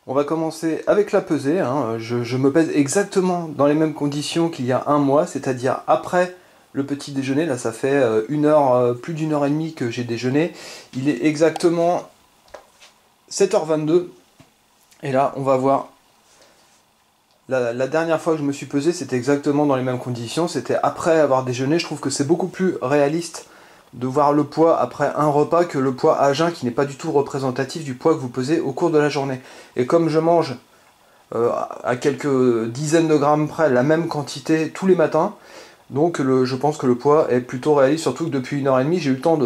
On va commencer avec la pesée, hein. Je me pèse exactement dans les mêmes conditions qu'il y a un mois, c'est-à-dire après le petit déjeuner. Là, ça fait plus d'une heure et demie que j'ai déjeuné. Il est exactement 7h22. Et là, on va voir. La dernière fois que je me suis pesé, c'était exactement dans les mêmes conditions. C'était après avoir déjeuné. Je trouve que c'est beaucoup plus réaliste de voir le poids après un repas que le poids à jeun qui n'est pas du tout représentatif du poids que vous pesez au cours de la journée. Et comme je mange à quelques dizaines de grammes près la même quantité tous les matins, donc je pense que le poids est plutôt réaliste, surtout que depuis une heure et demie j'ai eu le temps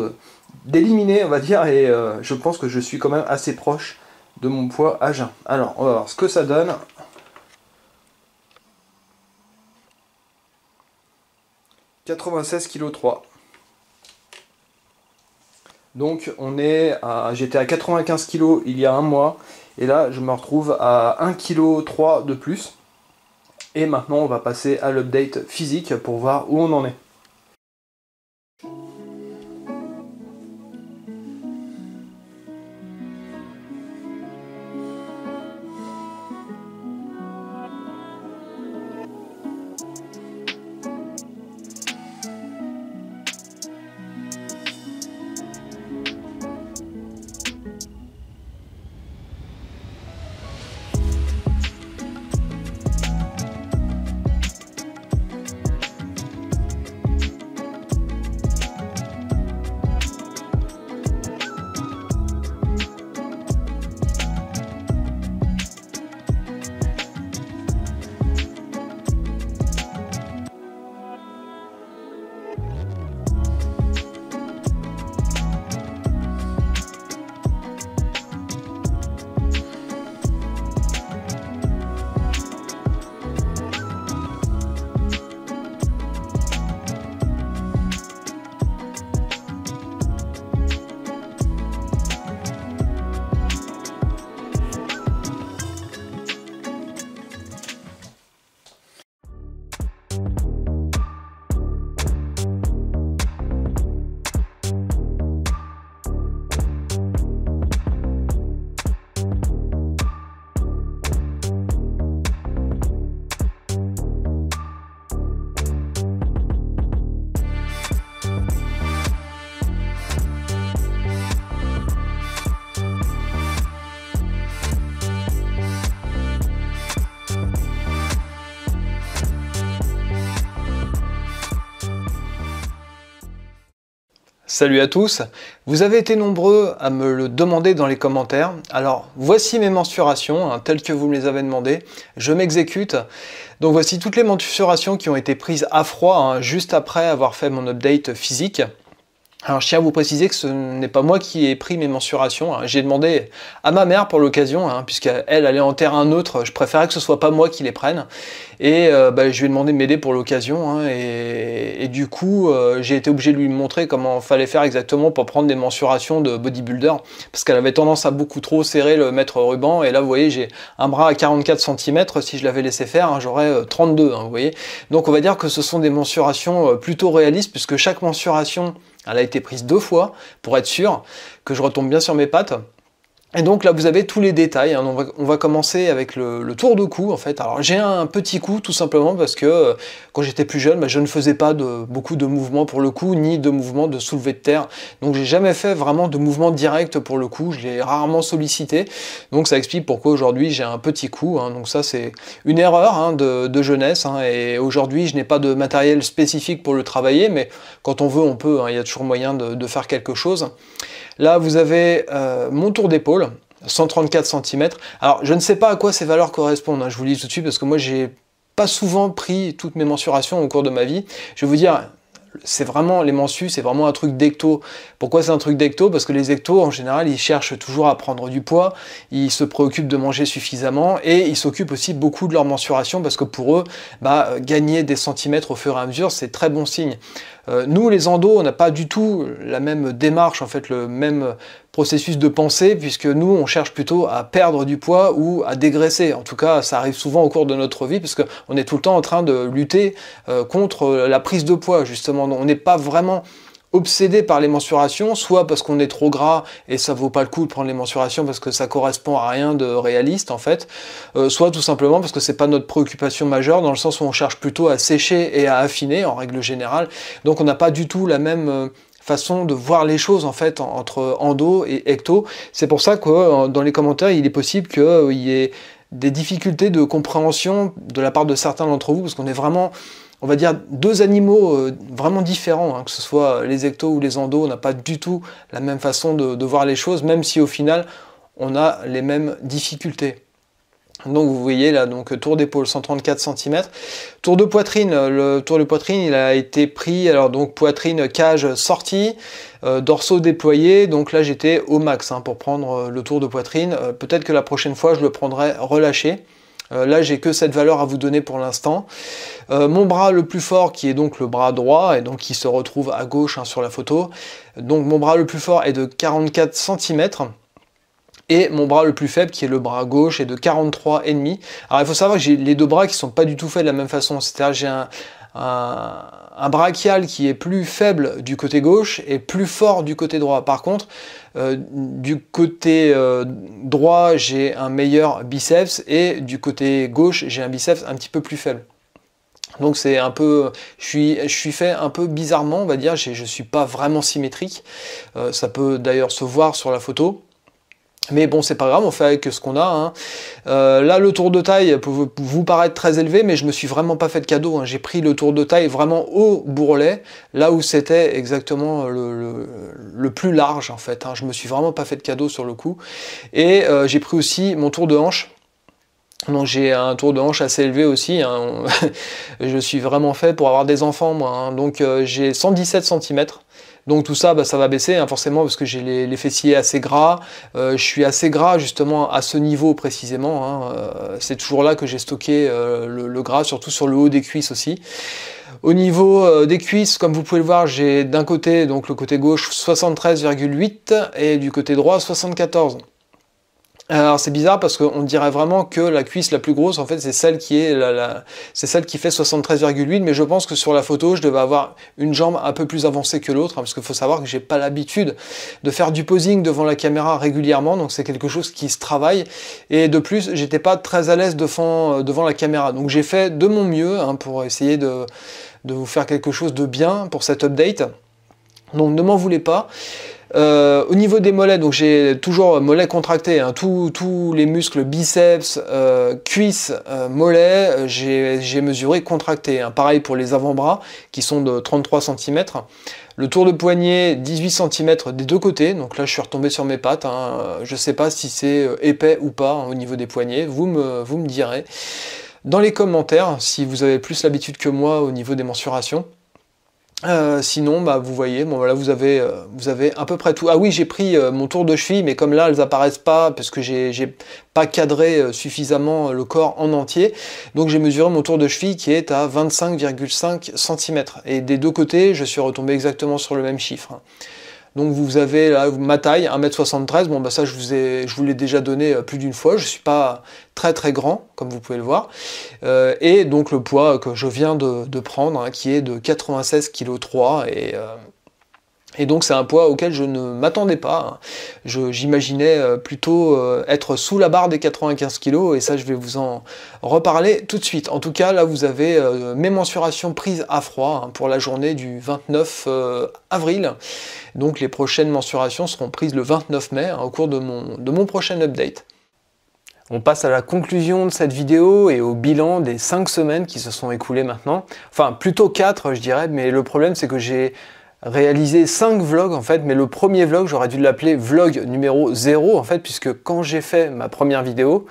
d'éliminer, on va dire, et je pense que je suis quand même assez proche de mon poids à jeun. Alors on va voir ce que ça donne. 96,3 kg. Donc j'étais à 95 kg il y a un mois, et là je me retrouve à 1,3 kg de plus. Et maintenant on va passer à l'update physique pour voir où on en est. Salut à tous, vous avez été nombreux à me le demander dans les commentaires. Alors voici mes mensurations, telles que vous me les avez demandées. Je m'exécute. Donc voici toutes les mensurations qui ont été prises à froid, juste après avoir fait mon update physique. Alors je tiens à vous préciser que ce n'est pas moi qui ai pris mes mensurations, j'ai demandé à ma mère pour l'occasion, puisqu'elle allait en terrain neutre, je préférais que ce soit pas moi qui les prenne, et je lui ai demandé de m'aider pour l'occasion, et du coup j'ai été obligé de lui montrer comment fallait faire exactement pour prendre des mensurations de bodybuilder, parce qu'elle avait tendance à beaucoup trop serrer le mètre ruban, et là vous voyez j'ai un bras à 44 cm, si je l'avais laissé faire, j'aurais 32, vous voyez. Donc on va dire que ce sont des mensurations plutôt réalistes, puisque chaque mensuration elle a été prise 2 fois pour être sûr que je retombe bien sur mes pattes. Et donc là vous avez tous les détails, on va commencer avec le tour de cou en fait. Alors j'ai un petit cou tout simplement parce que quand j'étais plus jeune, je ne faisais pas beaucoup de mouvements pour le cou, ni de mouvements de soulevé de terre. Donc j'ai jamais fait vraiment de mouvement direct pour le cou, je l'ai rarement sollicité. Donc ça explique pourquoi aujourd'hui j'ai un petit cou, donc ça c'est une erreur de jeunesse. Et aujourd'hui je n'ai pas de matériel spécifique pour le travailler, mais quand on veut on peut, il y a toujours moyen de faire quelque chose. Là, vous avez mon tour d'épaule, 134 cm. Alors, je ne sais pas à quoi ces valeurs correspondent, je vous le dis tout de suite, parce que moi, j'ai pas souvent pris toutes mes mensurations au cours de ma vie. Je vais vous dire, c'est vraiment, les mensus, c'est vraiment un truc d'ecto. Pourquoi c'est un truc d'ecto? Parce que les ectos, en général, ils cherchent toujours à prendre du poids, ils se préoccupent de manger suffisamment, et ils s'occupent aussi beaucoup de leur mensuration, parce que pour eux, gagner des centimètres au fur et à mesure, c'est très bon signe. Nous, les endos, on n'a pas du tout la même démarche, en fait, le même processus de pensée, puisque nous, on cherche plutôt à perdre du poids ou à dégraisser. En tout cas, ça arrive souvent au cours de notre vie, parce qu'on est tout le temps en train de lutter contre la prise de poids, justement. On n'est pas vraiment obsédé par les mensurations, soit parce qu'on est trop gras et ça vaut pas le coup de prendre les mensurations parce que ça correspond à rien de réaliste en fait, soit tout simplement parce que c'est pas notre préoccupation majeure, dans le sens où on cherche plutôt à sécher et à affiner en règle générale, donc on n'a pas du tout la même façon de voir les choses en fait entre endo et ecto. C'est pour ça que dans les commentaires il est possible qu'il y ait des difficultés de compréhension de la part de certains d'entre vous, parce qu'on est vraiment, on va dire, deux animaux vraiment différents, hein, que ce soit les ectos ou les endos, on n'a pas du tout la même façon de voir les choses, même si au final on a les mêmes difficultés. Donc vous voyez là, donc tour d'épaule 134 cm, tour de poitrine, le tour de poitrine il a été pris, alors donc poitrine cage sortie, dorsaux déployés, donc là j'étais au max hein, pour prendre le tour de poitrine, peut-être que la prochaine fois je le prendrai relâché. Là j'ai que cette valeur à vous donner pour l'instant. Mon bras le plus fort qui est donc le bras droit et donc qui se retrouve à gauche hein, sur la photo, donc mon bras le plus fort est de 44 cm. Et mon bras le plus faible, qui est le bras gauche, est de 43,5. Alors il faut savoir que j'ai les deux bras qui ne sont pas du tout faits de la même façon. C'est-à-dire j'ai un brachial qui est plus faible du côté gauche et plus fort du côté droit. Par contre, du côté droit, j'ai un meilleur biceps et du côté gauche, j'ai un biceps un petit peu plus faible. Donc c'est un peu, je suis fait un peu bizarrement, on va dire. Je suis pas vraiment symétrique. Ça peut d'ailleurs se voir sur la photo. Mais bon, c'est pas grave, on fait avec ce qu'on a. Hein. Là, le tour de taille peut vous paraître très élevé, mais je me suis vraiment pas fait de cadeau. Hein. J'ai pris le tour de taille vraiment au bourrelet, là où c'était exactement le plus large en fait. Hein. Je me suis vraiment pas fait de cadeau sur le coup. Et j'ai pris aussi mon tour de hanche. Donc j'ai un tour de hanche assez élevé aussi. Hein. Je suis vraiment fait pour avoir des enfants, moi. Hein. Donc j'ai 117 cm. Donc tout ça, bah, ça va baisser hein, forcément parce que j'ai les fessiers assez gras. Je suis assez gras justement à ce niveau précisément. Hein. C'est toujours là que j'ai stocké le gras, surtout sur le haut des cuisses aussi. Au niveau des cuisses, comme vous pouvez le voir, j'ai d'un côté, donc le côté gauche, 73,8 et du côté droit, 74. Alors c'est bizarre parce qu'on dirait vraiment que la cuisse la plus grosse en fait c'est celle qui est c'est celle qui fait 73,8, mais je pense que sur la photo je devais avoir une jambe un peu plus avancée que l'autre hein, parce qu'il faut savoir que j'ai pas l'habitude de faire du posing devant la caméra régulièrement, donc c'est quelque chose qui se travaille, et de plus j'étais pas très à l'aise devant la caméra, donc j'ai fait de mon mieux hein, pour essayer de vous faire quelque chose de bien pour cette update, donc ne m'en voulez pas. Au niveau des mollets, donc j'ai toujours mollets contractés, hein, tous les muscles biceps, cuisses, mollets, j'ai mesuré contractés. Hein. Pareil pour les avant-bras qui sont de 33 cm. Le tour de poignet, 18 cm des deux côtés. Donc là, je suis retombé sur mes pattes. Hein. Je ne sais pas si c'est épais ou pas hein, au niveau des poignets. Vous me direz dans les commentaires si vous avez plus l'habitude que moi au niveau des mensurations. Sinon, bah, vous voyez, bon, voilà, vous avez à peu près tout. Ah oui, j'ai pris mon tour de cheville, mais comme là, elles apparaissent pas, parce que j'ai pas cadré suffisamment le corps en entier, donc j'ai mesuré mon tour de cheville qui est à 25,5 cm. Et des deux côtés, je suis retombé exactement sur le même chiffre. Hein. Donc vous avez là ma taille, 1m73, bon bah ça je vous l'ai déjà donné plus d'une fois, je suis pas très très grand, comme vous pouvez le voir, et donc le poids que je viens de prendre, hein, qui est de 96,3 kg, et donc c'est un poids auquel je ne m'attendais pas, hein. J'imaginais plutôt être sous la barre des 95 kg, et ça je vais vous en reparler tout de suite. En tout cas là vous avez mes mensurations prises à froid hein, pour la journée du 29 avril. Donc les prochaines mensurations seront prises le 29 mai hein, au cours de mon prochain update. On passe à la conclusion de cette vidéo et au bilan des 5 semaines qui se sont écoulées maintenant. Enfin plutôt 4 je dirais, mais le problème c'est que j'ai réalisé 5 vlogs en fait, mais le premier vlog j'aurais dû l'appeler vlog numéro 0 en fait, puisque quand j'ai fait ma première vidéo,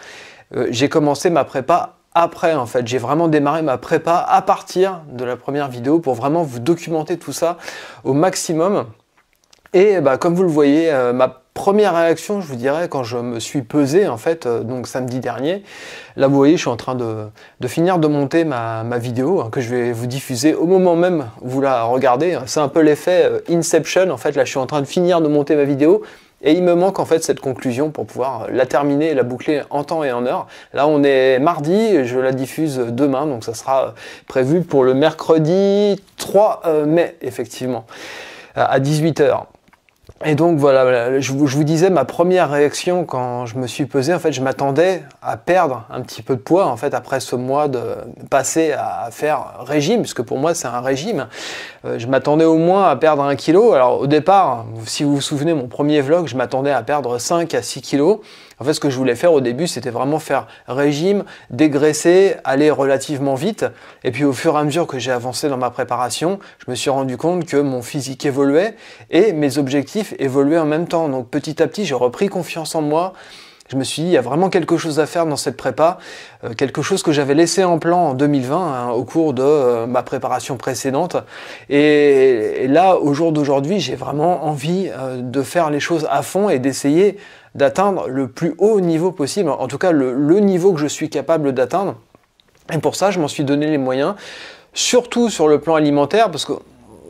j'ai commencé ma prépa après en fait, j'ai vraiment démarré ma prépa à partir de la première vidéo pour vraiment vous documenter tout ça au maximum. Et bah, comme vous le voyez, ma première réaction, je vous dirais, quand je me suis pesé, en fait, donc samedi dernier, là vous voyez, je suis en train de finir de monter ma vidéo, hein, que je vais vous diffuser au moment même où vous la regardez. C'est un peu l'effet Inception, en fait, là je suis en train de finir de monter ma vidéo, et il me manque en fait cette conclusion pour pouvoir la terminer et la boucler en temps et en heure. Là on est mardi, je la diffuse demain, donc ça sera prévu pour le mercredi 3 mai, effectivement. à 18 h. Et donc voilà, je vous disais, ma première réaction quand je me suis pesé, en fait, je m'attendais à perdre un petit peu de poids, en fait, après ce mois de passer à faire régime, puisque pour moi c'est un régime. Je m'attendais au moins à perdre 1 kilo. Alors au départ, si vous vous souvenez, mon premier vlog, je m'attendais à perdre 5 à 6 kilos. En fait, ce que je voulais faire au début, c'était vraiment faire régime, dégraisser, aller relativement vite. Et puis au fur et à mesure que j'ai avancé dans ma préparation, je me suis rendu compte que mon physique évoluait et mes objectifs évoluaient en même temps. Donc petit à petit, j'ai repris confiance en moi. Je me suis dit, il y a vraiment quelque chose à faire dans cette prépa, quelque chose que j'avais laissé en plan en 2020, hein, au cours de ma préparation précédente. Et là, au jour d'aujourd'hui, j'ai vraiment envie de faire les choses à fond et d'essayer d'atteindre le plus haut niveau possible, en tout cas le niveau que je suis capable d'atteindre. Et pour ça, je m'en suis donné les moyens, surtout sur le plan alimentaire, parce que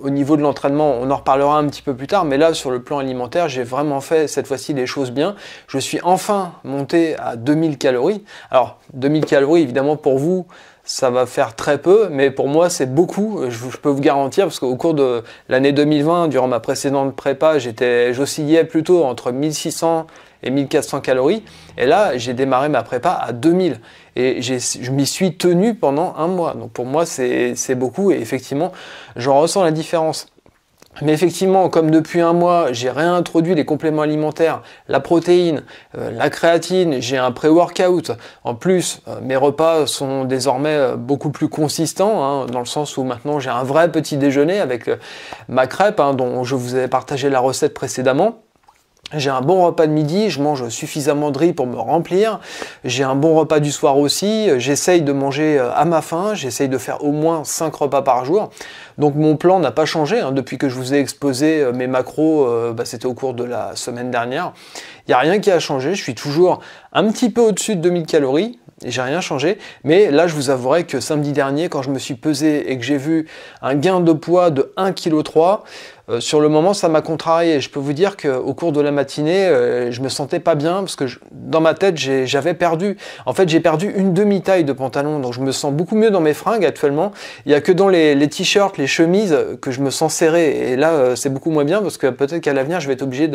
au niveau de l'entraînement, on en reparlera un petit peu plus tard, mais là, sur le plan alimentaire, j'ai vraiment fait cette fois-ci les choses bien. Je suis enfin monté à 2000 calories. Alors, 2000 calories, évidemment, pour vous, ça va faire très peu, mais pour moi, c'est beaucoup. Je peux vous garantir, parce qu'au cours de l'année 2020, durant ma précédente prépa, j'oscillais plutôt entre 1600 et 1400 calories. Et là, j'ai démarré ma prépa à 2000. Et je m'y suis tenu pendant un mois. Donc pour moi, c'est beaucoup. Et effectivement, j'en ressens la différence. Mais effectivement, comme depuis un mois, j'ai réintroduit les compléments alimentaires, la protéine, la créatine, j'ai un pré-workout. En plus, mes repas sont désormais beaucoup plus consistants, hein, dans le sens où maintenant j'ai un vrai petit déjeuner avec ma crêpe, hein, dont je vous avais partagé la recette précédemment. J'ai un bon repas de midi, je mange suffisamment de riz pour me remplir. J'ai un bon repas du soir aussi. J'essaye de manger à ma faim. J'essaye de faire au moins 5 repas par jour. Donc mon plan n'a pas changé, hein, depuis que je vous ai exposé mes macros, c'était au cours de la semaine dernière. Il n'y a rien qui a changé. Je suis toujours un petit peu au-dessus de 2000 calories. Et j'ai rien changé, mais là je vous avouerai que samedi dernier, quand je me suis pesé et que j'ai vu un gain de poids de 1,3 kg, sur le moment ça m'a contrarié. Je peux vous dire qu'au cours de la matinée, je me sentais pas bien, parce que dans ma tête j'avais perdu, en fait j'ai perdu une demi-taille de pantalon, donc je me sens beaucoup mieux dans mes fringues actuellement. Il n'y a que dans les t-shirts, les chemises que je me sens serré, et là c'est beaucoup moins bien, parce que peut-être qu'à l'avenir je vais être obligé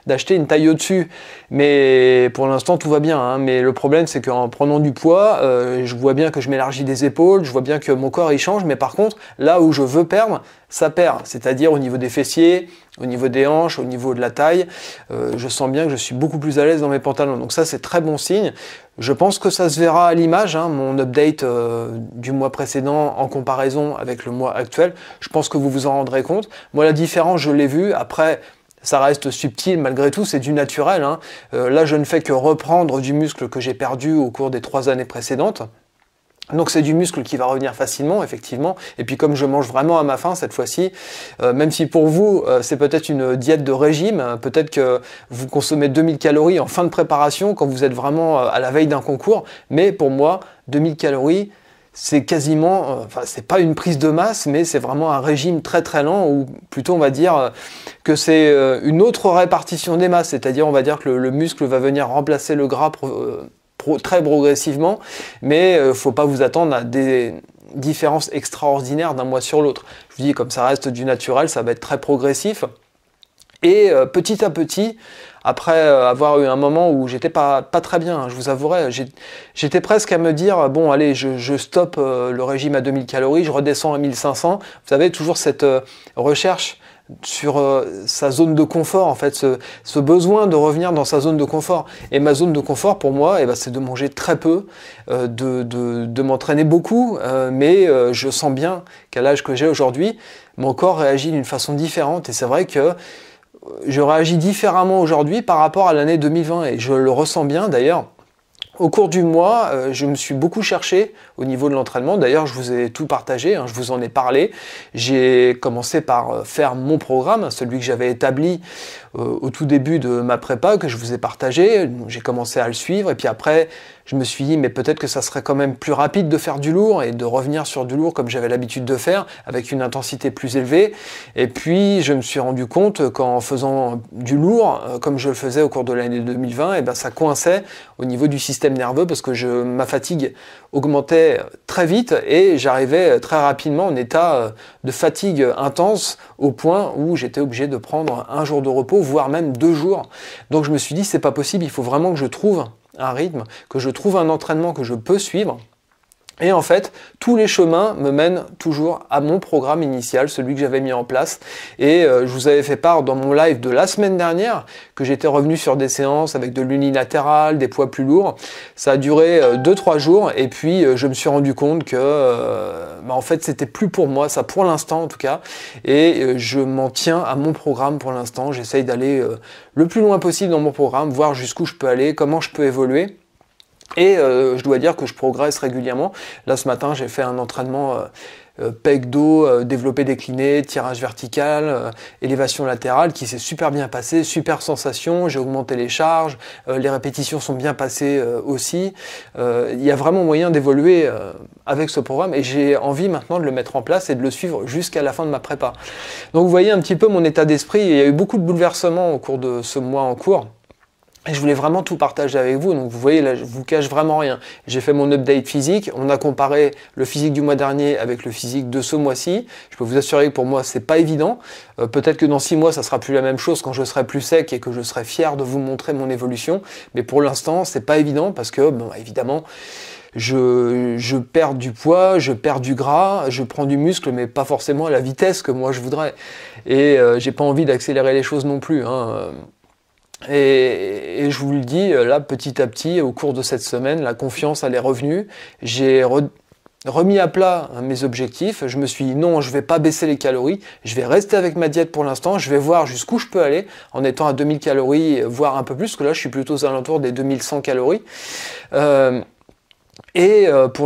d'acheter une taille au-dessus, mais pour l'instant tout va bien, hein. Mais le problème c'est qu'en prenant du poids, je vois bien que je m'élargis des épaules, je vois bien que mon corps il change, mais par contre là où je veux perdre, ça perd, c'est-à-dire au niveau des fessiers, au niveau des hanches, au niveau de la taille. Je sens bien que je suis beaucoup plus à l'aise dans mes pantalons, donc ça c'est très bon signe. Je pense que ça se verra à l'image, hein, mon update du mois précédent en comparaison avec le mois actuel. Je pense que vous vous en rendrez compte. Moi la différence je l'ai vue, après ça reste subtil malgré tout, c'est du naturel, hein. Là je ne fais que reprendre du muscle que j'ai perdu au cours des 3 années précédentes. Donc c'est du muscle qui va revenir facilement, effectivement. Et puis comme je mange vraiment à ma faim cette fois-ci, même si pour vous c'est peut-être une diète de régime, peut-être que vous consommez 2000 calories en fin de préparation quand vous êtes vraiment à la veille d'un concours, mais pour moi 2000 calories c'est quasiment, c'est pas une prise de masse, mais c'est vraiment un régime très très lent, ou plutôt on va dire que c'est une autre répartition des masses, c'est-à-dire on va dire que le muscle va venir remplacer le gras très progressivement, mais faut pas vous attendre à des différences extraordinaires d'un mois sur l'autre. Je vous dis, comme ça reste du naturel, ça va être très progressif. Et petit à petit, après avoir eu un moment où j'étais pas très bien, hein, je vous avouerai, j'étais presque à me dire, bon allez, je stoppe le régime à 2000 calories, je redescends à 1500. Vous savez, toujours cette recherche sur sa zone de confort, en fait, ce besoin de revenir dans sa zone de confort. Et ma zone de confort pour moi, c'est de manger très peu, de m'entraîner beaucoup, mais je sens bien qu'à l'âge que j'ai aujourd'hui, mon corps réagit d'une façon différente, et c'est vrai que je réagis différemment aujourd'hui par rapport à l'année 2020, et je le ressens bien d'ailleurs. Au cours du mois, je me suis beaucoup cherché au niveau de l'entraînement. D'ailleurs, je vous ai tout partagé, hein, je vous en ai parlé. J'ai commencé par faire mon programme, celui que j'avais établi au tout début de ma prépa que je vous ai partagé. J'ai commencé à le suivre et puis après je me suis dit mais peut-être que ça serait quand même plus rapide de faire du lourd et de revenir sur du lourd comme j'avais l'habitude de faire avec une intensité plus élevée. Et puis je me suis rendu compte qu'en faisant du lourd comme je le faisais au cours de l'année 2020, et ben ça coinçait au niveau du système nerveux parce que ma fatigue augmentait très vite et j'arrivais très rapidement en état de fatigue intense au point où j'étais obligé de prendre un jour de repos, voire même 2 jours. Donc je me suis dit c'est pas possible, il faut vraiment que je trouve un rythme, que je trouve un entraînement que je peux suivre. Et en fait, tous les chemins me mènent toujours à mon programme initial, celui que j'avais mis en place. Et je vous avais fait part dans mon live de la semaine dernière que j'étais revenu sur des séances avec de l'unilatéral, des poids plus lourds. Ça a duré 2-3 jours et puis je me suis rendu compte que en fait c'était plus pour moi, ça pour l'instant en tout cas. Et je m'en tiens à mon programme pour l'instant. J'essaye d'aller le plus loin possible dans mon programme, voir jusqu'où je peux aller, comment je peux évoluer. Et je dois dire que je progresse régulièrement. Là ce matin j'ai fait un entraînement pec dos, développé décliné, tirage vertical, élévation latérale qui s'est super bien passé, super sensation, j'ai augmenté les charges, les répétitions sont bien passées aussi. Il y a vraiment moyen d'évoluer avec ce programme et j'ai envie maintenant de le mettre en place et de le suivre jusqu'à la fin de ma prépa. Donc vous voyez un petit peu mon état d'esprit, il y a eu beaucoup de bouleversements au cours de ce mois en cours. Et je voulais vraiment tout partager avec vous, donc vous voyez là je vous cache vraiment rien. J'ai fait mon update physique, on a comparé le physique du mois dernier avec le physique de ce mois-ci. Je peux vous assurer que pour moi c'est pas évident. Peut-être que dans 6 mois ça sera plus la même chose quand je serai plus sec et que je serai fier de vous montrer mon évolution. Mais pour l'instant c'est pas évident parce que bon, évidemment je perds du poids, je perds du gras, je prends du muscle mais pas forcément à la vitesse que moi je voudrais. Et j'ai pas envie d'accélérer les choses non plus, hein. Et je vous le dis, là, petit à petit, au cours de cette semaine, la confiance, elle est revenue. J'ai remis à plat mes objectifs. Je me suis dit, non, je vais pas baisser les calories. Je vais rester avec ma diète pour l'instant. Je vais voir jusqu'où je peux aller en étant à 2000 calories, voire un peu plus, parce que là, je suis plutôt aux alentours des 2100 calories. Pour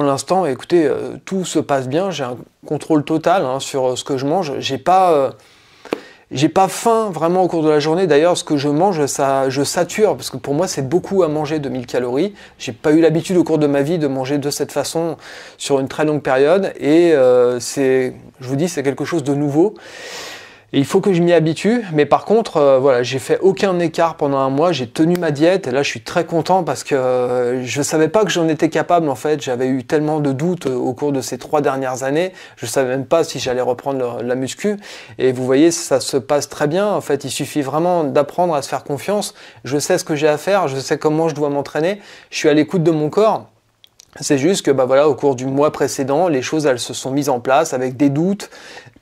l'instant, écoutez, tout se passe bien. J'ai un contrôle total sur ce que je mange. J'ai pas faim vraiment au cours de la journée. D'ailleurs, ce que je mange, je sature, parce que pour moi, c'est beaucoup à manger 2000 calories. J'ai pas eu l'habitude au cours de ma vie de manger de cette façon sur une très longue période. Et je vous dis, c'est quelque chose de nouveau. Et il faut que je m'y habitue, mais par contre, voilà, j'ai fait aucun écart pendant un mois, j'ai tenu ma diète, et là je suis très content parce que je savais pas que j'en étais capable en fait, j'avais eu tellement de doutes au cours de ces 3 dernières années, je savais même pas si j'allais reprendre la muscu, et vous voyez, ça se passe très bien, en fait, il suffit vraiment d'apprendre à se faire confiance, je sais ce que j'ai à faire, je sais comment je dois m'entraîner, je suis à l'écoute de mon corps. C'est juste que voilà, au cours du mois précédent, les choses elles se sont mises en place avec des doutes,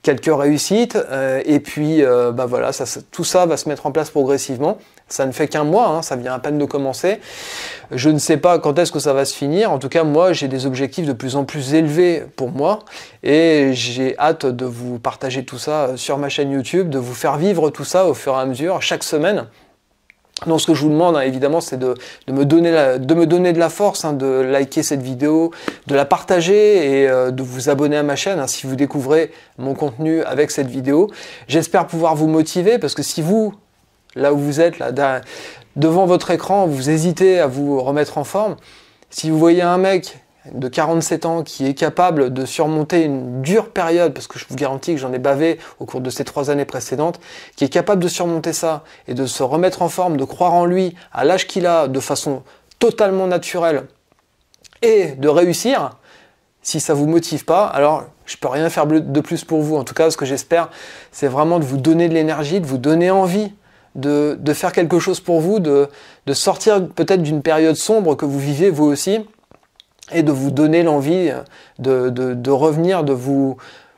quelques réussites, et puis voilà, tout ça va se mettre en place progressivement. Ça ne fait qu'un mois, ça vient à peine de commencer. Je ne sais pas quand est-ce que ça va se finir. En tout cas, moi, j'ai des objectifs de plus en plus élevés pour moi, et j'ai hâte de vous partager tout ça sur ma chaîne YouTube, de vous faire vivre tout ça au fur et à mesure, chaque semaine. Donc ce que je vous demande évidemment c'est de me donner de la force, de liker cette vidéo, de la partager et de vous abonner à ma chaîne si vous découvrez mon contenu avec cette vidéo. J'espère pouvoir vous motiver parce que si vous, là où vous êtes, là, devant votre écran, vous hésitez à vous remettre en forme, si vous voyez un mec de 47 ans qui est capable de surmonter une dure période, parce que je vous garantis que j'en ai bavé au cours de ces 3 années précédentes, qui est capable de surmonter ça et de se remettre en forme, de croire en lui à l'âge qu'il a de façon totalement naturelle et de réussir, si ça vous motive pas, alors je peux rien faire de plus pour vous. En tout cas, ce que j'espère, c'est vraiment de vous donner de l'énergie, de vous donner envie de faire quelque chose pour vous, de sortir peut-être d'une période sombre que vous vivez vous aussi, et de vous donner l'envie de revenir, de vous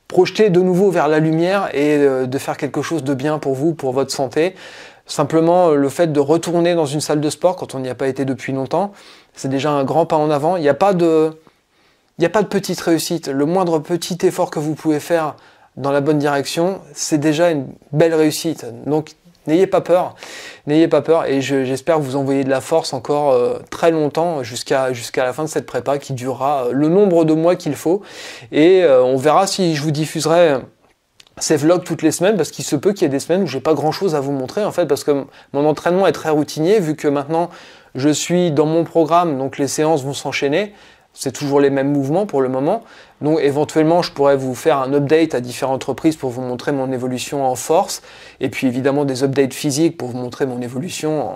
projeter de nouveau vers la lumière et de faire quelque chose de bien pour vous, pour votre santé. Simplement, le fait de retourner dans une salle de sport quand on n'y a pas été depuis longtemps, c'est déjà un grand pas en avant. Il n'y a pas de petite réussite. Le moindre petit effort que vous pouvez faire dans la bonne direction, c'est déjà une belle réussite. Donc, n'ayez pas peur et j'espère vous envoyer de la force encore très longtemps jusqu'à la fin de cette prépa qui durera le nombre de mois qu'il faut et on verra si je vous diffuserai ces vlogs toutes les semaines, parce qu'il se peut qu'il y ait des semaines où j'ai pas grand chose à vous montrer, en fait, parce que mon entraînement est très routinier, vu que maintenant je suis dans mon programme, donc les séances vont s'enchaîner. C'est toujours les mêmes mouvements pour le moment. Donc éventuellement, je pourrais vous faire un update à différentes reprises pour vous montrer mon évolution en force. Et puis évidemment des updates physiques pour vous montrer mon évolution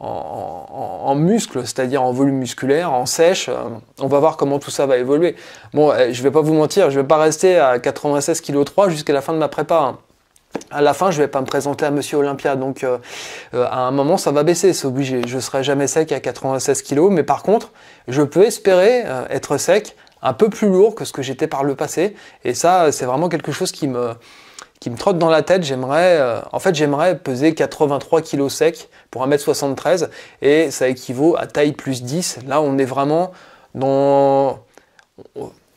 en muscle, c'est-à-dire en volume musculaire, en sèche. On va voir comment tout ça va évoluer. Bon, je vais pas vous mentir, je vais pas rester à 96,3 kg jusqu'à la fin de ma prépa, hein. À la fin, je vais pas me présenter à Monsieur Olympia, donc à un moment, ça va baisser, c'est obligé. Je serai jamais sec à 96 kg, mais par contre, je peux espérer être sec, un peu plus lourd que ce que j'étais par le passé, et ça, c'est vraiment quelque chose qui me trotte dans la tête. J'aimerais peser 83 kg sec pour 1m73, et ça équivaut à taille plus 10. Là, on est vraiment dans...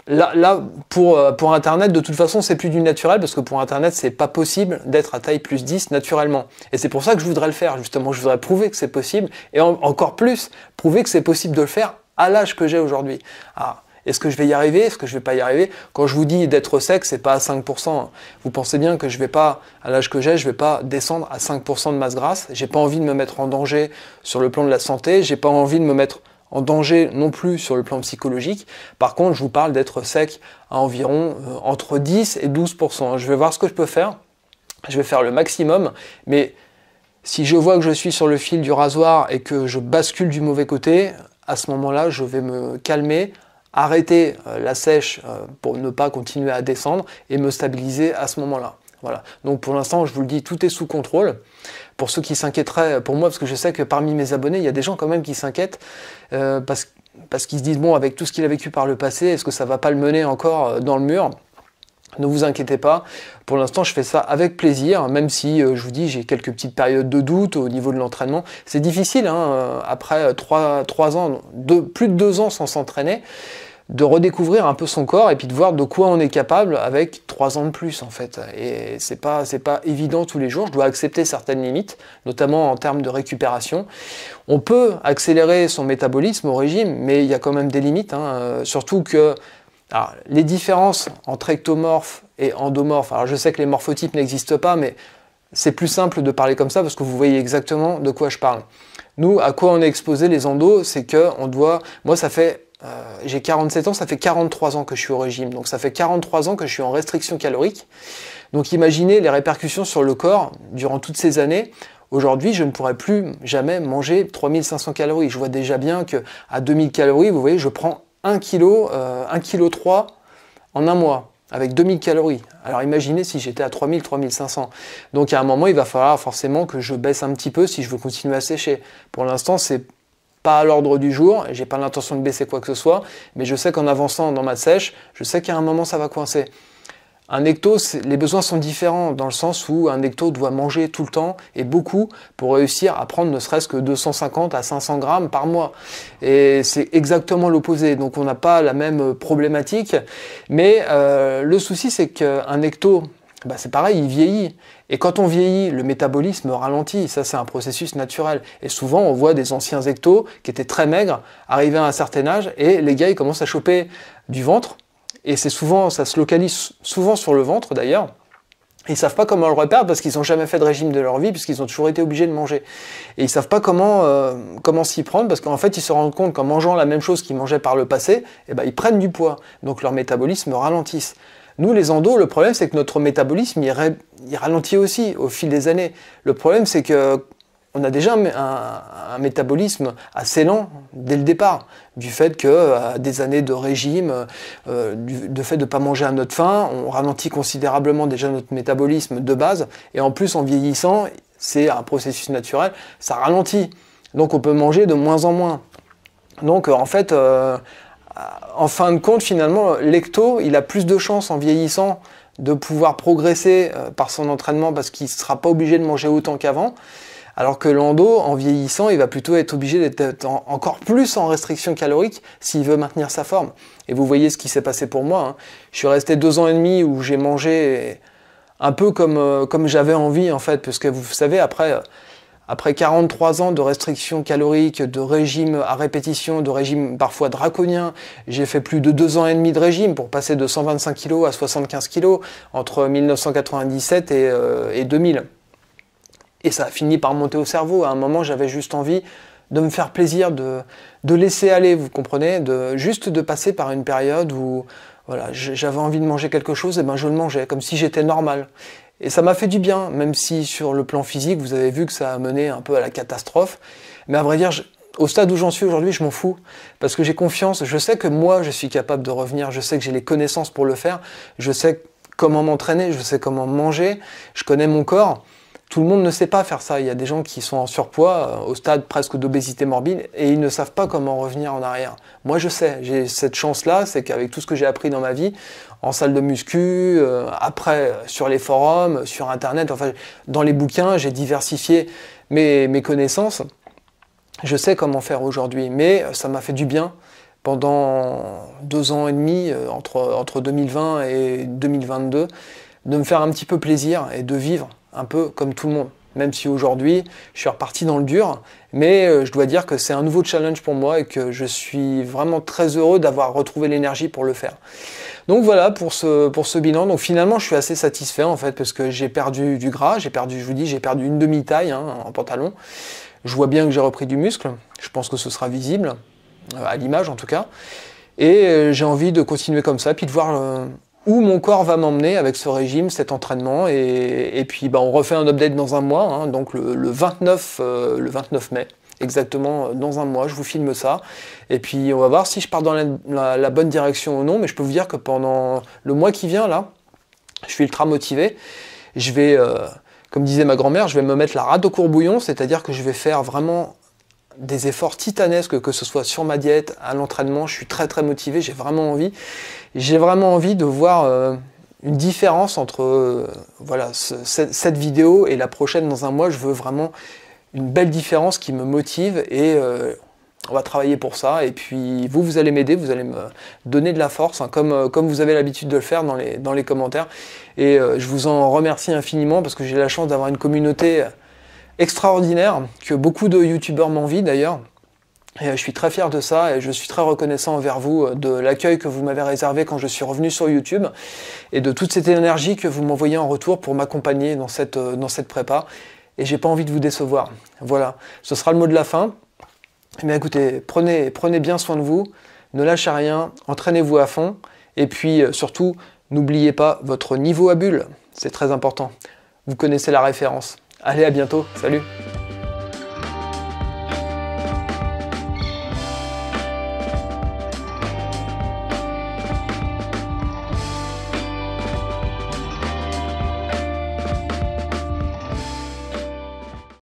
Là, pour Internet, de toute façon, c'est plus du naturel, parce que pour Internet, c'est pas possible d'être à taille plus 10 naturellement. Et c'est pour ça que je voudrais le faire, justement. Je voudrais prouver que c'est possible, et encore plus, prouver que c'est possible de le faire à l'âge que j'ai aujourd'hui. Alors, est-ce que je vais y arriver? Est-ce que je vais pas y arriver? Quand je vous dis d'être sec, c'est pas à 5%. Vous pensez bien que je vais pas, à l'âge que j'ai, je vais pas descendre à 5% de masse grasse. J'ai pas envie de me mettre en danger sur le plan de la santé. J'ai pas envie de me mettre en danger non plus sur le plan psychologique. Par contre, je vous parle d'être sec à environ entre 10 et 12%. Je vais voir ce que je peux faire. Je vais faire le maximum, mais si je vois que je suis sur le fil du rasoir et que je bascule du mauvais côté, à ce moment-là, je vais me calmer, arrêter la sèche pour ne pas continuer à descendre et me stabiliser à ce moment-là. Voilà. Donc pour l'instant, je vous le dis, tout est sous contrôle. Pour ceux qui s'inquiéteraient pour moi, parce que je sais que parmi mes abonnés, il y a des gens quand même qui s'inquiètent parce qu'ils se disent, bon, avec tout ce qu'il a vécu par le passé, est-ce que ça va pas le mener encore dans le mur? Ne vous inquiétez pas, pour l'instant je fais ça avec plaisir, même si je vous dis j'ai quelques petites périodes de doute au niveau de l'entraînement. C'est difficile, hein, après 3 ans, plus de 2 ans sans s'entraîner, de redécouvrir un peu son corps et puis de voir de quoi on est capable avec 3 ans de plus en fait. Et c'est pas évident tous les jours, je dois accepter certaines limites, notamment en termes de récupération. On peut accélérer son métabolisme au régime, mais il y a quand même des limites, hein, surtout que alors, les différences entre ectomorphes et endomorphes, alors je sais que les morphotypes n'existent pas, mais c'est plus simple de parler comme ça parce que vous voyez exactement de quoi je parle. Nous, à quoi on est exposé les endos, c'est que on doit... Moi, ça fait... j'ai 47 ans, ça fait 43 ans que je suis au régime, donc ça fait 43 ans que je suis en restriction calorique. Donc imaginez les répercussions sur le corps durant toutes ces années. Aujourd'hui, je ne pourrais plus jamais manger 3500 calories. Je vois déjà bien qu'à 2000 calories, vous voyez, je prends 1 kg, 1,3 kg en un mois, avec 2000 calories. Alors imaginez si j'étais à 3000, 3500. Donc à un moment, il va falloir forcément que je baisse un petit peu si je veux continuer à sécher. Pour l'instant, c'est pas à l'ordre du jour, et j'ai pas l'intention de baisser quoi que ce soit, mais je sais qu'en avançant dans ma sèche, je sais qu'à un moment, ça va coincer. Un ecto, les besoins sont différents dans le sens où un ecto doit manger tout le temps et beaucoup pour réussir à prendre ne serait-ce que 250 à 500 grammes par mois. Et c'est exactement l'opposé, donc on n'a pas la même problématique. Mais le souci, c'est qu'un ecto, bah c'est pareil, il vieillit. Et quand on vieillit, le métabolisme ralentit. Ça, c'est un processus naturel. Et souvent, on voit des anciens ectos qui étaient très maigres arriver à un certain âge et les gars, ils commencent à choper du ventre. Et c'est souvent, ça se localise souvent sur le ventre d'ailleurs. Ils savent pas comment le reperdre parce qu'ils n'ont jamais fait de régime de leur vie, puisqu'ils ont toujours été obligés de manger. Et ils savent pas comment s'y prendre, parce qu'en fait, ils se rendent compte qu'en mangeant la même chose qu'ils mangeaient par le passé, eh ben, ils prennent du poids. Donc leur métabolisme ralentisse. Nous, les endos, le problème, c'est que notre métabolisme, il ralentit aussi au fil des années. Le problème, c'est que on a déjà un métabolisme assez lent dès le départ, du fait que des années de régime, du fait de ne pas manger à notre faim, on ralentit considérablement déjà notre métabolisme de base, et en plus en vieillissant, c'est un processus naturel, ça ralentit, donc on peut manger de moins en moins. Donc en fait, en fin de compte, finalement, l'ecto, il a plus de chances en vieillissant de pouvoir progresser par son entraînement parce qu'il ne sera pas obligé de manger autant qu'avant. Alors que l'endo, en vieillissant, il va plutôt être obligé d'être encore plus en restriction calorique s'il veut maintenir sa forme. Et vous voyez ce qui s'est passé pour moi, hein. Je suis resté 2 ans et demi où j'ai mangé un peu comme j'avais envie, en fait, parce que vous savez, après, Après 43 ans de restrictions caloriques, de régime à répétition, de régime parfois draconien, j'ai fait plus de 2 ans et demi de régime pour passer de 125 kg à 75 kg entre 1997 et 2000. Et ça a fini par monter au cerveau. À un moment, j'avais juste envie de me faire plaisir, de laisser aller, vous comprenez, juste de passer par une période où voilà, j'avais envie de manger quelque chose, et ben je le mangeais, comme si j'étais normal. Et ça m'a fait du bien, même si sur le plan physique, vous avez vu que ça a mené un peu à la catastrophe. Mais à vrai dire, au stade où j'en suis aujourd'hui, je m'en fous. Parce que j'ai confiance, je sais que moi, je suis capable de revenir, je sais que j'ai les connaissances pour le faire, je sais comment m'entraîner, je sais comment manger, je connais mon corps. Tout le monde ne sait pas faire ça. Il y a des gens qui sont en surpoids, au stade presque d'obésité morbide, et ils ne savent pas comment revenir en arrière. Moi, je sais, j'ai cette chance-là, c'est qu'avec tout ce que j'ai appris dans ma vie, en salle de muscu, après sur les forums, sur Internet, enfin dans les bouquins, j'ai diversifié mes connaissances. Je sais comment faire aujourd'hui, mais ça m'a fait du bien pendant 2 ans et demi, entre 2020 et 2022, de me faire un petit peu plaisir et de vivre un peu comme tout le monde. Même si aujourd'hui, je suis reparti dans le dur, mais je dois dire que c'est un nouveau challenge pour moi et que je suis vraiment très heureux d'avoir retrouvé l'énergie pour le faire. Donc voilà pour ce bilan. Donc finalement, je suis assez satisfait en fait parce que j'ai perdu du gras, j'ai perdu, je vous dis, j'ai perdu une demi-taille en pantalon. Je vois bien que j'ai repris du muscle. Je pense que ce sera visible, à l'image en tout cas. Et j'ai envie de continuer comme ça, puis de voir où mon corps va m'emmener avec ce régime, cet entraînement, et puis on refait un update dans un mois, hein, donc le 29 mai, exactement dans un mois, je vous filme ça, et puis on va voir si je pars dans la bonne direction ou non, mais je peux vous dire que pendant le mois qui vient, là, je suis ultra motivé, je vais, comme disait ma grand-mère, je vais me mettre la rate au courbouillon, c'est-à-dire que je vais faire vraiment des efforts titanesques, que ce soit sur ma diète, à l'entraînement, je suis très très motivé, j'ai vraiment envie de voir une différence entre voilà, cette vidéo et la prochaine dans un mois. Je veux vraiment une belle différence qui me motive et on va travailler pour ça. Et puis vous allez m'aider, vous allez me donner de la force, hein, comme vous avez l'habitude de le faire dans les commentaires. Et je vous en remercie infiniment parce que j'ai la chance d'avoir une communauté extraordinaire, que beaucoup de youtubeurs m'envient d'ailleurs. Et je suis très fier de ça et je suis très reconnaissant envers vous de l'accueil que vous m'avez réservé quand je suis revenu sur YouTube et de toute cette énergie que vous m'envoyez en retour pour m'accompagner dans cette prépa. Et j'ai pas envie de vous décevoir. Voilà, ce sera le mot de la fin. Mais écoutez, prenez bien soin de vous, ne lâchez rien, entraînez-vous à fond et puis surtout, n'oubliez pas votre niveau à bulle, c'est très important. Vous connaissez la référence. Allez, à bientôt, salut!